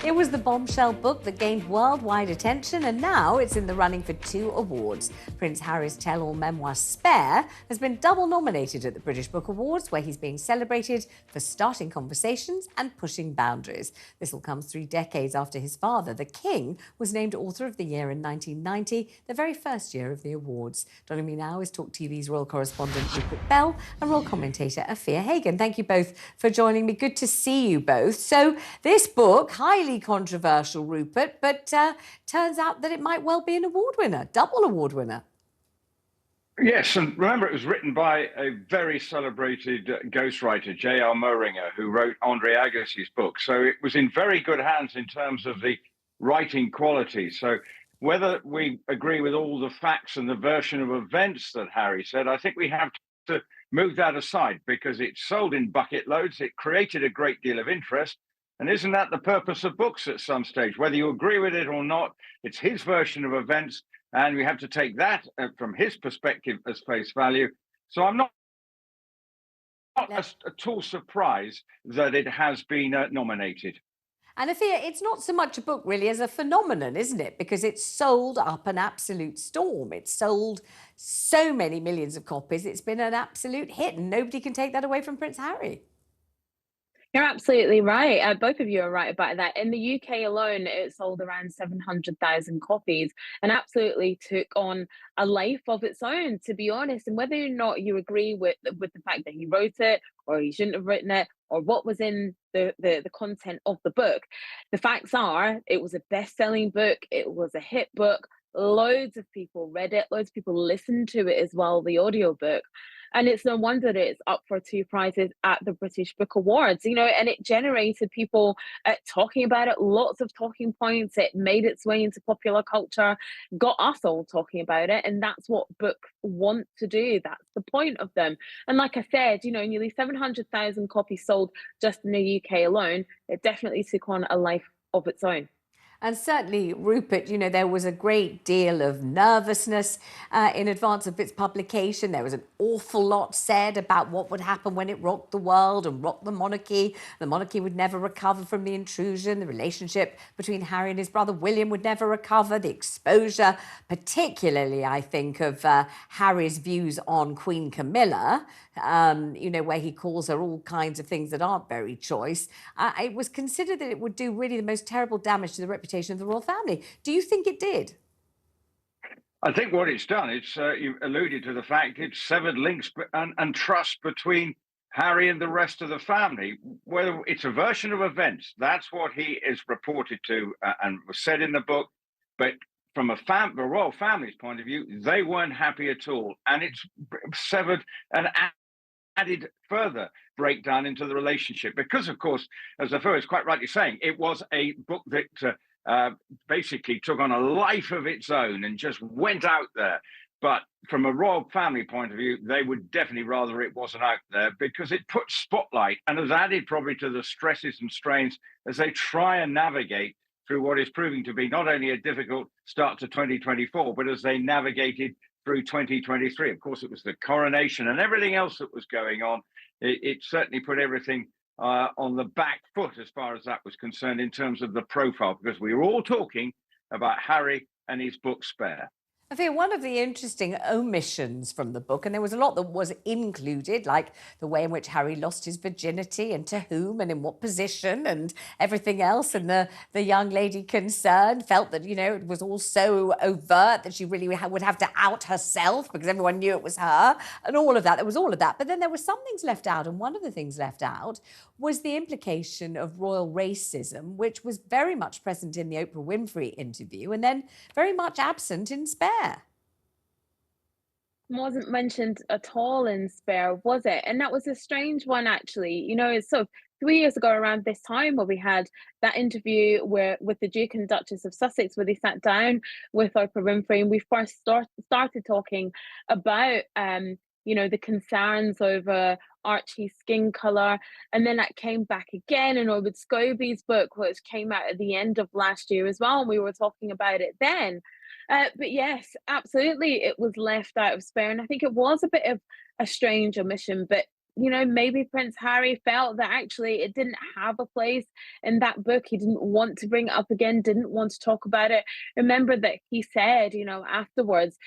It was the bombshell book that gained worldwide attention, and now it's in the running for 2 awards. Prince Harry's tell-all memoir, Spare, has been double nominated at the British Book Awards, where he's being celebrated for starting conversations and pushing boundaries. This all comes 3 decades after his father, the King, was named Author of the Year in 1990, the very first year of the awards. Joining me now is talkTV's royal correspondent Rupert Bell and royal commentator Afia Hagan. Thank you both for joining me. Good to see you both. So this book, highly controversial, Rupert, but turns out that it might well be an award winner, double award winner. Yes, and remember, it was written by a very celebrated ghostwriter, J.R. Moehringer, who wrote Andre Agassi's book. So it was in very good hands in terms of the writing quality. So whether we agree with all the facts and the version of events that Harry said, I think we have to move that aside because it sold in bucket loads. It created a great deal of interest. And isn't that the purpose of books at some stage? Whether you agree with it or not, it's his version of events. And we have to take that from his perspective as face value. So I'm not at all surprised that it has been nominated. And Afia, it's not so much a book really as a phenomenon, isn't it? Because it's sold up an absolute storm. It's sold so many millions of copies. It's been an absolute hit, and nobody can take that away from Prince Harry. You're absolutely right. Both of you are right about that. In the UK alone, it sold around 700,000 copies and absolutely took on a life of its own, to be honest. And whether or not you agree with the fact that he wrote it or he shouldn't have written it or what was in the content of the book, the facts are it was a best-selling book. It was a hit book. Loads of people read it. Loads of people listened to it as well, the audiobook. And it's no wonder that it's up for 2 prizes at the British Book Awards, and it generated people talking about it, lots of talking points. It made its way into popular culture, got us all talking about it. And that's what books want to do. That's the point of them. And like I said, nearly 700,000 copies sold just in the UK alone. It definitely took on a life of its own. And certainly, Rupert, there was a great deal of nervousness in advance of its publication. There was an awful lot said about what would happen when it rocked the world and rocked the monarchy. The monarchy would never recover from the intrusion. The relationship between Harry and his brother William would never recover. The exposure, particularly, I think, of Harry's views on Queen Camilla, where he calls her all kinds of things that aren't very choice. It was considered that it would do really the most terrible damage to the reputation of the royal family. Do you think it did? I think what it's done, you alluded to the fact it's severed links and trust between Harry and the rest of the family. Whether it's a version of events, that's what he is reported to and was said in the book. But from the royal family's point of view, they weren't happy at all. And it's severed and added further breakdown into the relationship. Because, of course, as Afua is quite rightly saying, it was a book that basically took on a life of its own and just went out there. But from a royal family point of view, they would definitely rather it wasn't out there because it put spotlight and has added probably to the stresses and strains as they try and navigate through what is proving to be not only a difficult start to 2024, but as they navigated through 2023. Of course, it was the coronation and everything else that was going on. It certainly put everything on the back foot as far as that was concerned in terms of the profile, because we were all talking about Harry and his book Spare. I think one of the interesting omissions from the book, and there was a lot that was included, like the way in which Harry lost his virginity and to whom and in what position and everything else. And the young lady concerned felt that, it was all so overt that she really would have to out herself because everyone knew it was her and all of that. There was all of that. But then there were some things left out. And one of the things left out was the implication of royal racism, which was very much present in the Oprah Winfrey interview and then very much absent in Spare. Wasn't mentioned at all in Spare, was it? And that was a strange one, actually. It's sort of 3 years ago around this time where we had that interview with the Duke and Duchess of Sussex, where they sat down with Oprah Winfrey, and we first started talking about the concerns over Archie's skin color, and then that came back again in Orwood Scobie's book, which came out at the end of last year as well, and we were talking about it then. But yes, absolutely, it was left out of Spare, and I think it was a bit of a strange omission. But maybe Prince Harry felt that actually it didn't have a place in that book. He didn't want to bring it up again, didn't want to talk about it. Remember that he said, afterwards,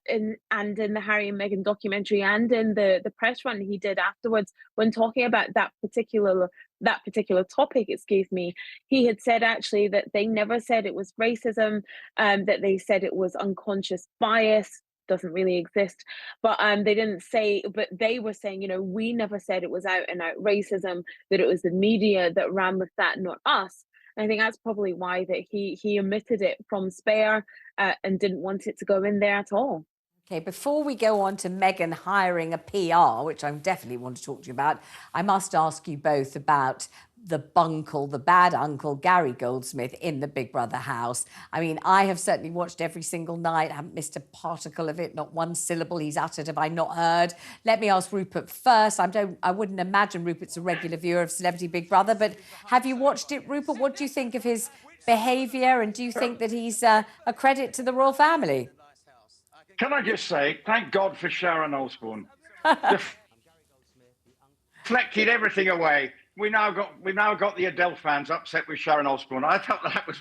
in the Harry and Meghan documentary and in the press run he did afterwards, when talking about that particular topic, excuse me, he had said actually that they never said it was racism, that they said it was unconscious bias, doesn't really exist, but they didn't say, but they were saying, we never said it was out and out racism, that it was the media that ran with that, not us. And I think that's probably why that he omitted it from Spare, and didn't want it to go in there at all. Okay, before we go on to Meghan hiring a PR, which I definitely want to talk to you about, I must ask you both about the bad uncle, Gary Goldsmith in the Big Brother house. I mean, I have certainly watched every single night. I haven't missed a particle of it. Not one syllable he's uttered have I not heard. Let me ask Rupert first. I wouldn't imagine Rupert's a regular viewer of Celebrity Big Brother, but have you watched it, Rupert? What do you think of his behaviour, and do you think that he's a credit to the royal family? Can I just say, thank God for Sharon Osbourne. Deflected everything away. We now got the Adele fans upset with Sharon Osbourne. I felt that was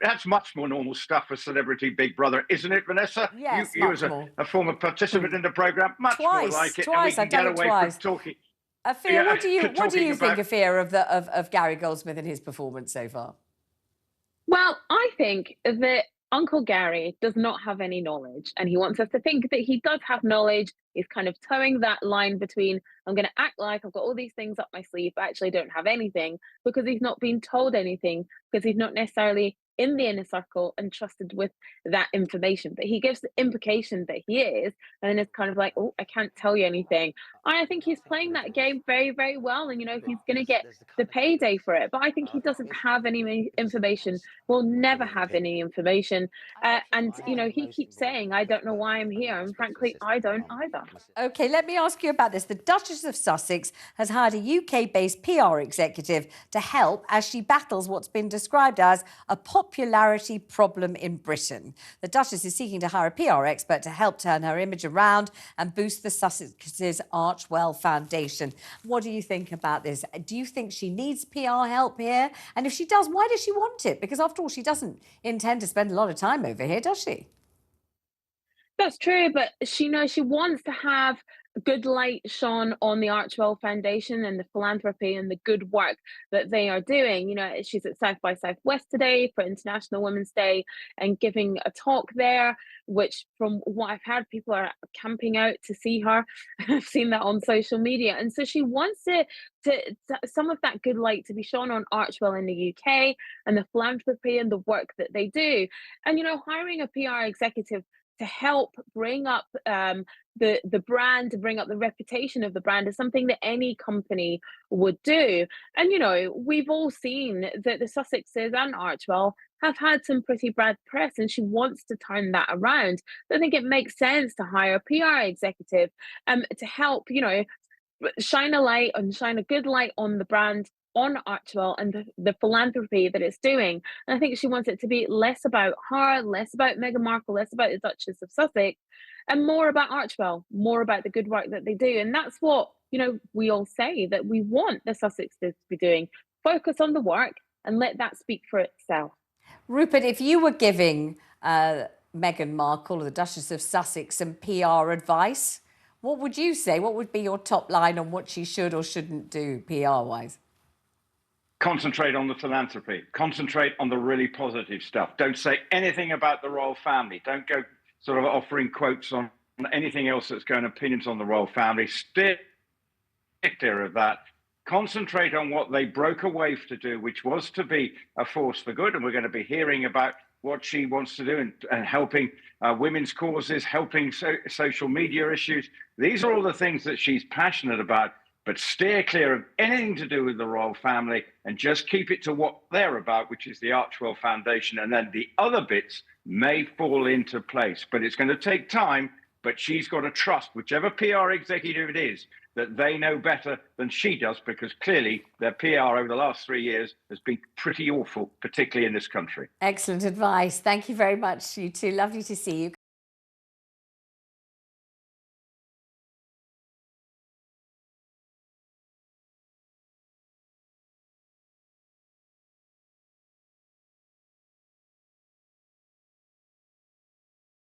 that's much more normal stuff for Celebrity Big Brother, isn't it, Vanessa? Yes, you as a former participant in the programme, much more like it. Twice, and we can get away from talking. Afia, what do you think, Afia, of Gary Goldsmith and his performance so far? Well, I think that Uncle Gary does not have any knowledge, and he wants us to think that he does have knowledge. He's kind of towing that line between, I'm going to act like I've got all these things up my sleeve, but actually don't have anything, because he's not been told anything, because he's not necessarily in the inner circle and trusted with that information. But he gives the implication that he is, and then it's kind of like, oh, I can't tell you anything. I think he's playing that game very, very well, and he's going to get the payday for it. But I think he doesn't have any information, will never have any information, and he keeps saying, I don't know why I'm here, and frankly, I don't either. Okay, let me ask you about this. The Duchess of Sussex has hired a UK-based PR executive to help as she battles what's been described as a popularity problem in Britain. The Duchess is seeking to hire a PR expert to help turn her image around and boost the Sussex's Archwell Foundation. What do you think about this? Do you think she needs PR help here? And if she does, why does she want it? Because after all, she doesn't intend to spend a lot of time over here, does she? That's true, but she knows she wants to have good light shone on the Archwell Foundation and the philanthropy and the good work that they are doing. She's at South by Southwest today for International Women's Day and giving a talk there, which from what I've heard, people are camping out to see her. I've seen that on social media. And so she wants to some of that good light to be shone on Archwell in the UK and the philanthropy and the work that they do. And, hiring a PR executive to help bring up the brand, to bring up the reputation of the brand, is something that any company would do. And we've all seen that the Sussexes and Archwell have had some pretty bad press, and she wants to turn that around. So I think it makes sense to hire a PR executive to help, shine a good light on the brand, on Archwell, and the philanthropy that it's doing. And I think she wants it to be less about her, less about Meghan Markle, less about the Duchess of Sussex, and more about Archwell, more about the good work that they do. And that's what, we all say that we want the Sussexes to be doing. Focus on the work and let that speak for itself. Rupert, if you were giving Meghan Markle or the Duchess of Sussex some PR advice, what would you say? What would be your top line on what she should or shouldn't do PR-wise? Concentrate on the philanthropy. Concentrate on the really positive stuff. Don't say anything about the royal family. Don't go sort of offering quotes on anything else that's going opinions on the royal family. Steer clear of that. Concentrate on what they broke away to do, which was to be a force for good. And we're going to be hearing about what she wants to do and helping women's causes, helping social media issues. These are all the things that she's passionate about. But steer clear of anything to do with the royal family and just keep it to what they're about, which is the Archwell Foundation. And then the other bits may fall into place. But it's going to take time. But she's got to trust whichever PR executive it is, that they know better than she does, because clearly their PR over the last 3 years has been pretty awful, particularly in this country. Excellent advice. Thank you very much, you two. Lovely to see you.